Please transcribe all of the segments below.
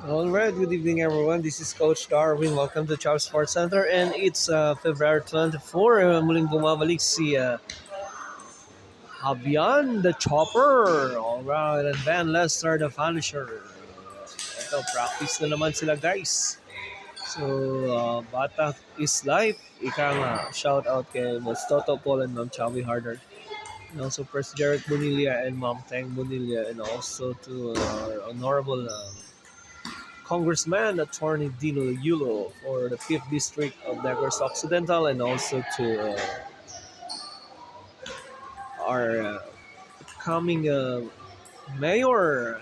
All right, good evening, everyone. This is Coach Darwin. Welcome to Charles Sports Center, and it's February 24. Muling bumabalik si Javian the Chopper. All right, and Van Lester the Vanisher. Ito, practice na naman sila, guys. So, Bata is life. Ika nga, shout out kay Boss Toto Paul and Ma'am Chavi Harder. And also, First Jarrett Bonilla and Ma'am Tang Bonilla, and also to our honorable Congressman Attorney Dino Yulo for the 5th District of Negros Occidental, and also to our coming mayor,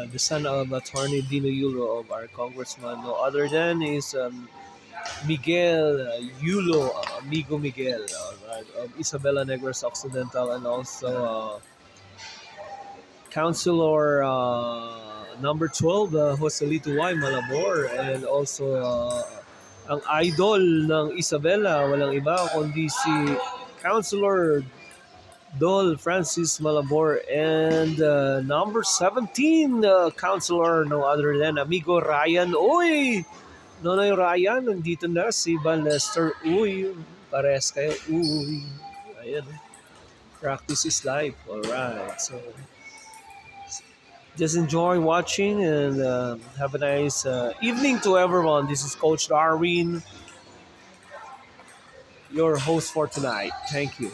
the son of Attorney Dino Yulo of our congressman, no other than is Miguel Yulo, Amigo Miguel, right, of Isabela Negros Occidental, and also Councilor number 12, Joselito Y. Malabor, and also ang idol ng Isabela, walang iba kundi si Councilor Dol Francis Malabor, and number 17, Councilor no other than Amigo Ryan. Uy! Nonoy Ryan, nandito na si Van Lester. Uy, pares kayo. Uy. Ayan. Practice is life. Alright. So, just enjoy watching and have a nice evening to everyone. This is Coach Darwin, your host for tonight. Thank you.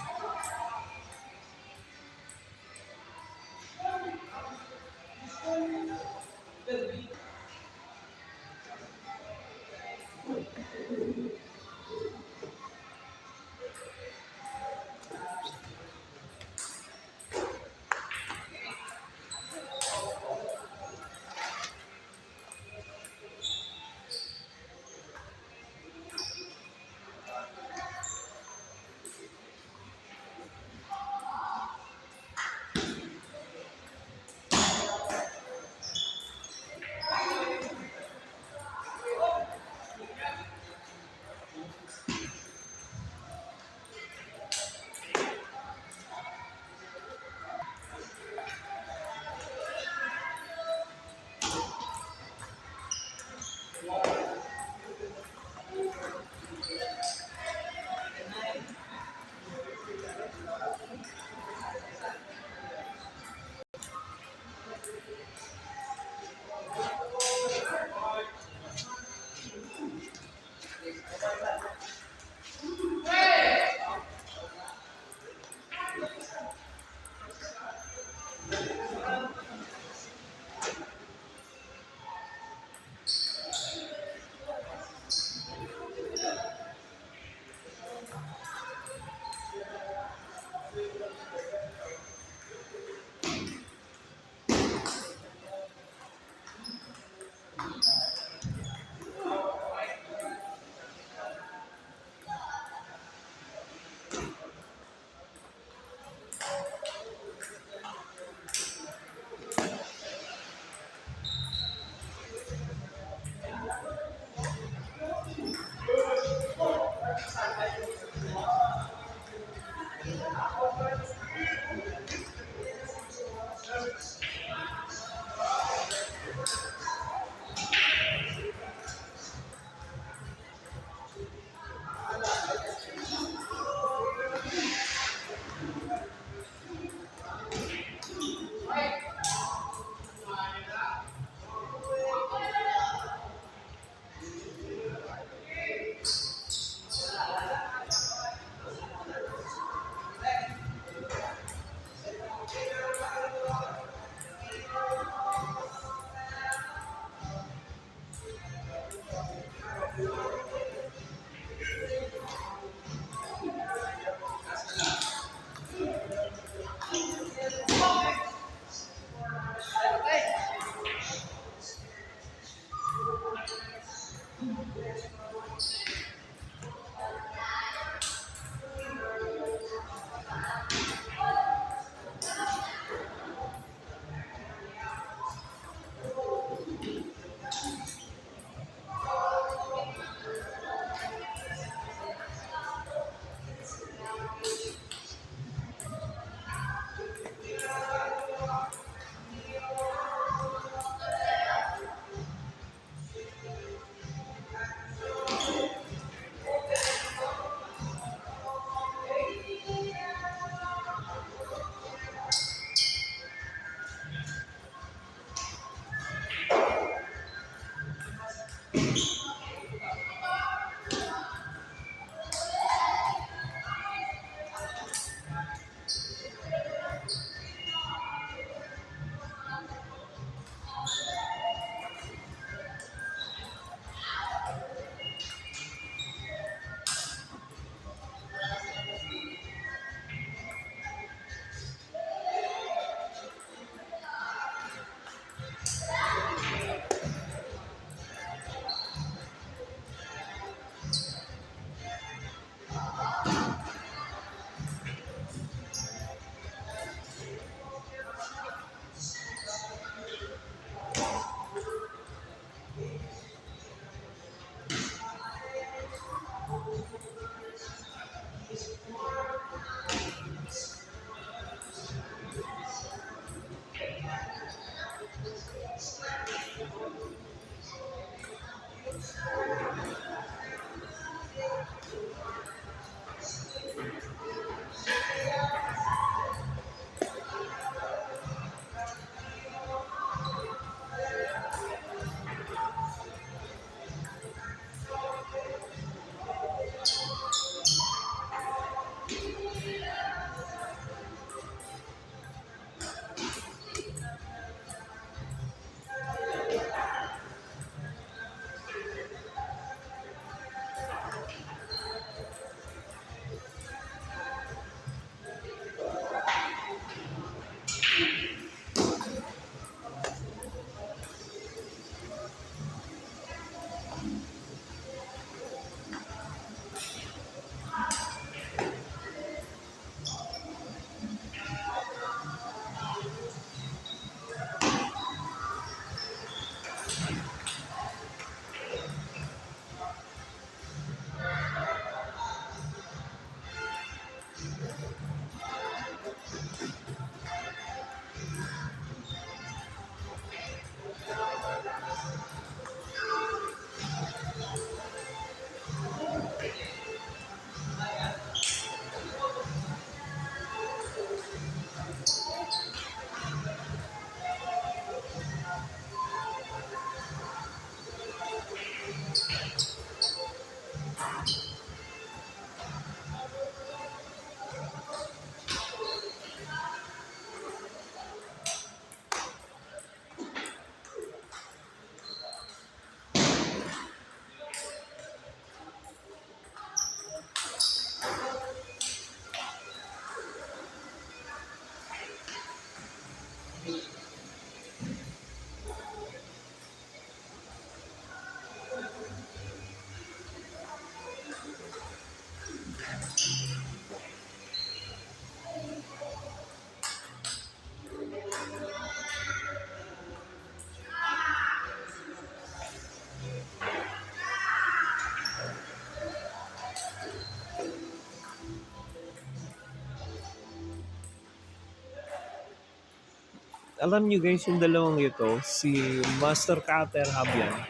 Alam niyo guys, yung dalawang ito, si Master Cutter Habyan,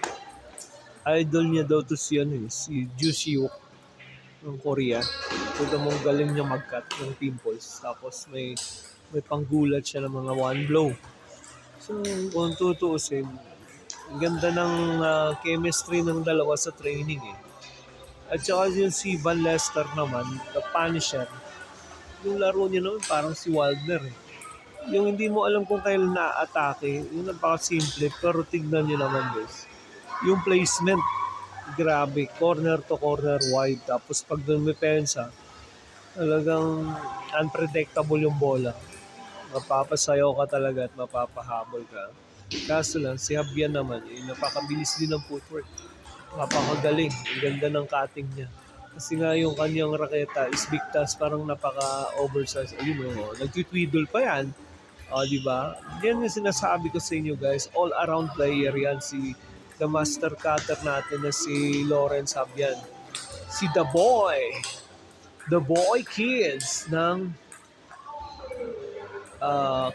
idol niya daw to si, ano, si Juicyuk ng Korea. Ito mong galing niya mag-cut ng pimples. Tapos may panggulat siya ng mga one blow. So, kung tutuusin, ang ganda ng chemistry ng dalawa sa training eh. At saka yung si Van Lester naman, the Punisher, yung laro niya naman parang si Waldner eh. Yung hindi mo alam kung kailan na-atake, yung napaka-simple, pero tignan nyo naman guys. Yung placement, grabe, corner to corner wide, tapos pag doon may pensa, talagang unpredictable yung bola. Mapapasayaw ka talaga at mapapahabol ka. Kaso lang, si Habyan naman, napakabilis din ng footwork. Napakagaling, ang ganda ng cutting niya. Kasi nga yung kanyang raketa is big task, parang napaka-oversized. Ayun o, nagtitwiddle pa yan. Di ba? Yan yung sinasabi ko sa inyo guys, all-around player yan si the master cutter natin na si Lawrence Habyan. Si The Boy Kids ng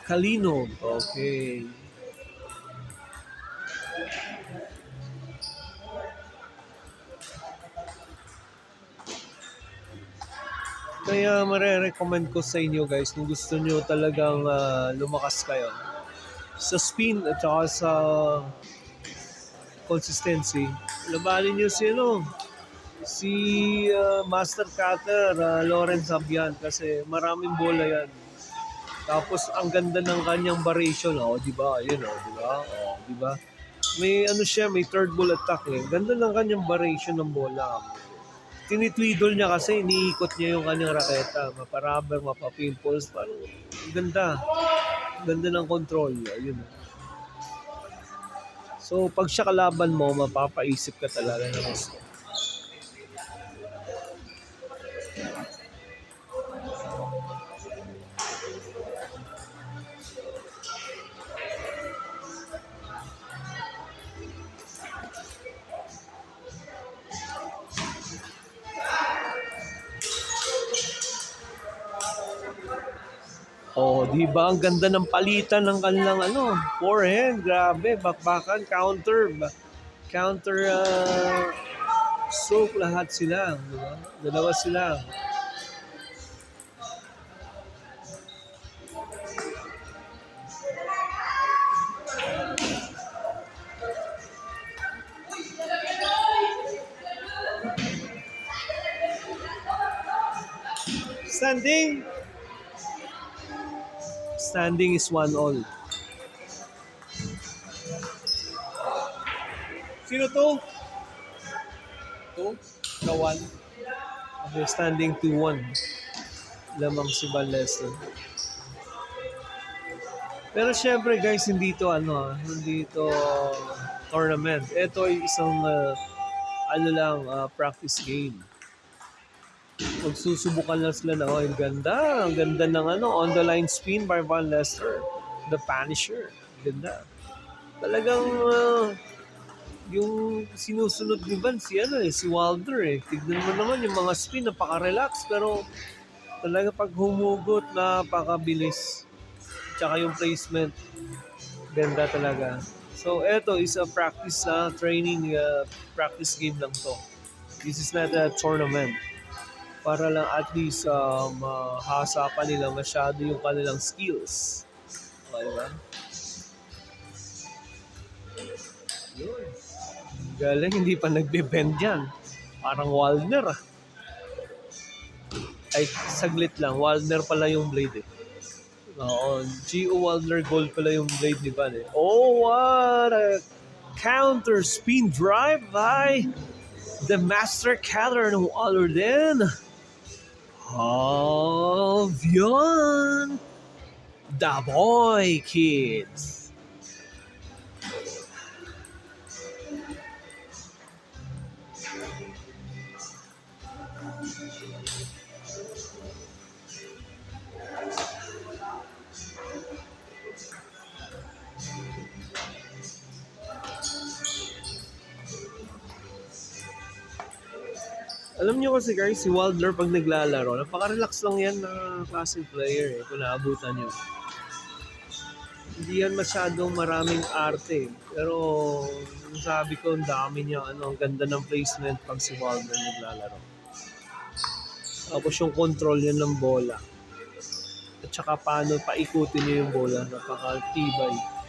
Kalinog. Okay. Kaya marerecommend ko sa inyo guys kung gusto nyo talagang lumakas kayo sa spin at saka sa consistency. Labanin nyo si Master Cutter, Lawrence Habyan kasi maraming bola yan. Tapos ang ganda ng kanyang variation, di ba? Ayun, di ba? Di ba? May ano siya, may third ball attack eh. Ganda ng kanyang variation ng bola. Tinitwiddle niya kasi, iniikot niya yung kanyang raketa. Maparubber, mapapimples. Parang ganda. Ganda ng control. Ayun. So, pag siya kalaban mo, mapapaisip ka talaga ng gusto. Oh, di ba ang ganda ng palitan ng kanilang forehand, grabe, bakbakan, counter stroke lahat sila, di ba? Dalawa sila. Standing. Standing is 1-all. Sino to? To? The one? Okay, standing 2-1. Lamang si Van Lester. Pero syempre guys, hindi to tournament. Ito ay isang practice game. Magsusubukan lang sila na, ang ganda ng on the line spin by Van Lester. The Punisher. Ganda. Talagang yung sinusunod ni Van si Wilder eh. Tignan mo naman yung mga spin, napaka-relax pero talaga pag humugot, napakabilis. Tsaka yung placement, ganda talaga. So eto is a training practice game lang to. This is not a tournament. Para lang at least mahasa pa nila masyado yung kanilang skills. Okay ba? Yun. Galing, hindi pa nagbe-bend yan. Parang Waldner ah. Ay, saglit lang. Waldner pala yung blade eh. Oo, Gio Waldner gold pala yung blade ni Van eh. Oh, what a counter spin drive by the master caller ng other than Javion the Boy Kids. Alam niyo kasi guys, si Wilder pag naglalaro, napaka-relax lang yan na klaseng player eh, kung naabutan niyo. Hindi yan masyadong maraming arte. Pero sabi ko, ang dami niya, ang ganda ng placement pag si Wilder naglalaro. Tapos yung control niya ng bola. At saka paano paikutin niya yung bola, napaka-tibay.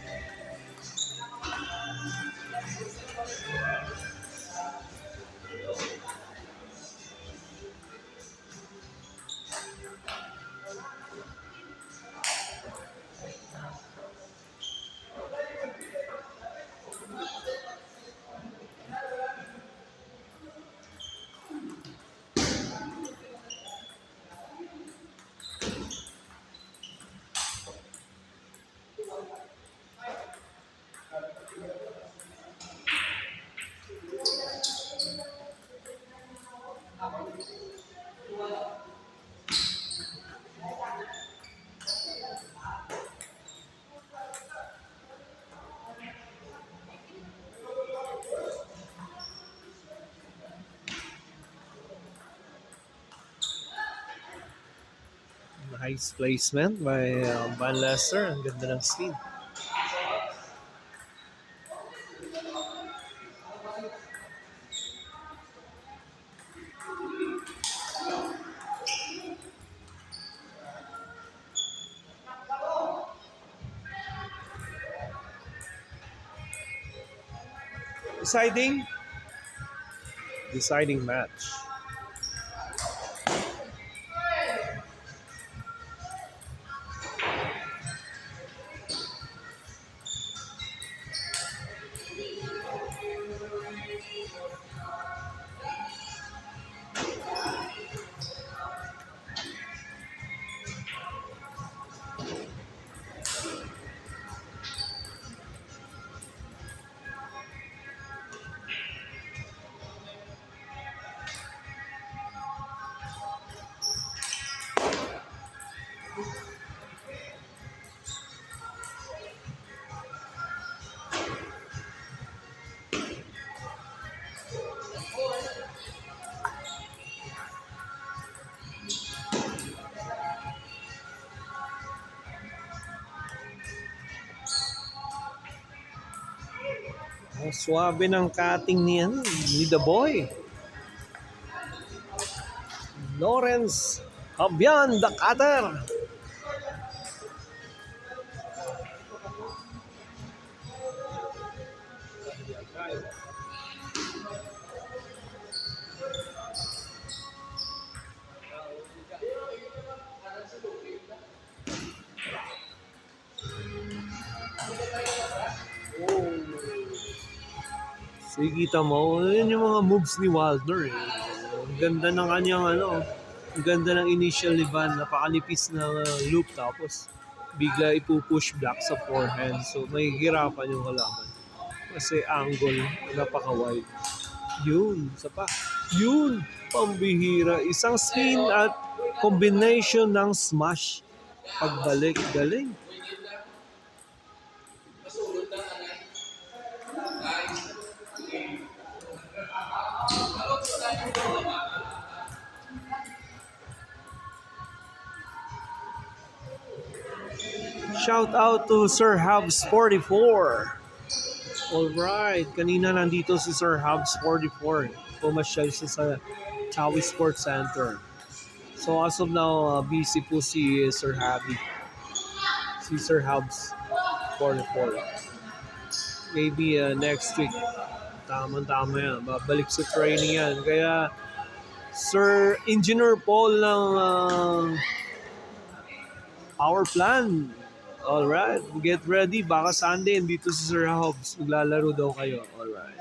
Nice placement by Van Lester. Ang ganda ng spin. Deciding match. Ang swabe ng cutting ni The Boy. Lawrence Fabian the Cutter. So, kita mo, yun yung mga moves ni Wilder. Eh. Ang ganda ng kanyang ang ganda ng initial ni Van, napakanipis na loop tapos bigla ipupush back sa forehand. So may hirapan yung kalaban. Kasi angle, napaka-wide. Yun, isa pa. Yun, pambihira. Isang spin at combination ng smash. Pagbalik, galing. Shout out to Sir Habs 44. Alright, kanina nandito si Sir Habs 44. Pumasyal siya sa Chawi Sports Center. So as of now, busy po si Sir Habby. Si Sir Habs 44. Maybe next week. Tama-tama yan. Babalik sa training yan. Kaya Sir Engineer Paul ng Power Plan. Alright, get ready. Baka Sunday, dito si Sir Hobbs. Maglalaro daw kayo. Alright.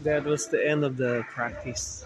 That was the end of the practice.